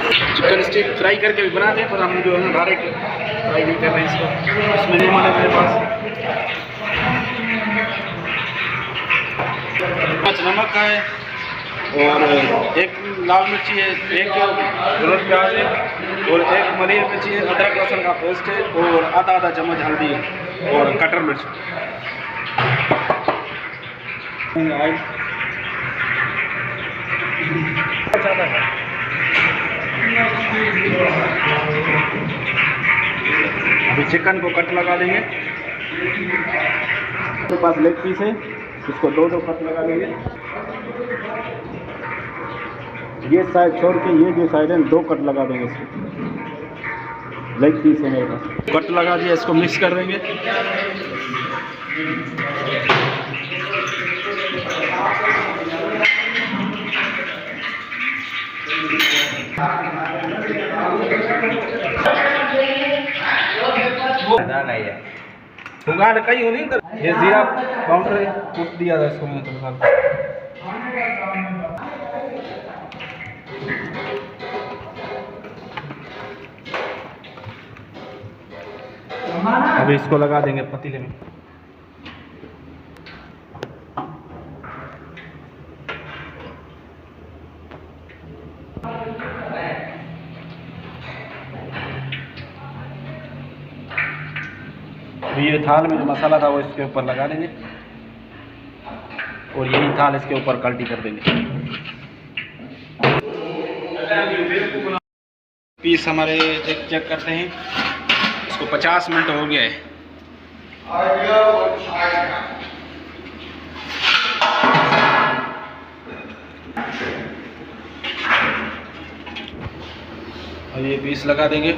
Chicken stick fry करके भी बनाते हैं, पर हम जो है डायरेक्ट फ्राई नहीं कर रहे हैं इसको। इसमें नहीं है मेरे पास। 5 नमक का है और 1 लाल मिर्ची है, 1 गुलर प्याज है और 1 मरी मिर्ची है, अदरक लहसुन का पेस्ट है और आधा चम्मच हल्दी है और कटर मिर्च। अभी चिकन को कट लगा देंगे। मेरे पास लेग पीस है, इसको 2 कट लगा देंगे। ये साइड छोड़ के ये जो साइड है 2 कट लगा देंगे इसको। लेग पीस है मेरे पास, कट लगा दिया, इसको मिक्स कर देंगे। कहीं हो नहीं तो ये जीरा पाउडर कूट दिया था इसको मैंने थोड़ा सा। अभी इसको लगा देंगे पतीले में। ये थाल में जो मसाला था वो इसके ऊपर लगा देंगे और यही थाल इसके ऊपर कल्टी कर देंगे। पीस हमारे चेक करते हैं, इसको 50 मिनट हो गया है। और ये पीस लगा देंगे।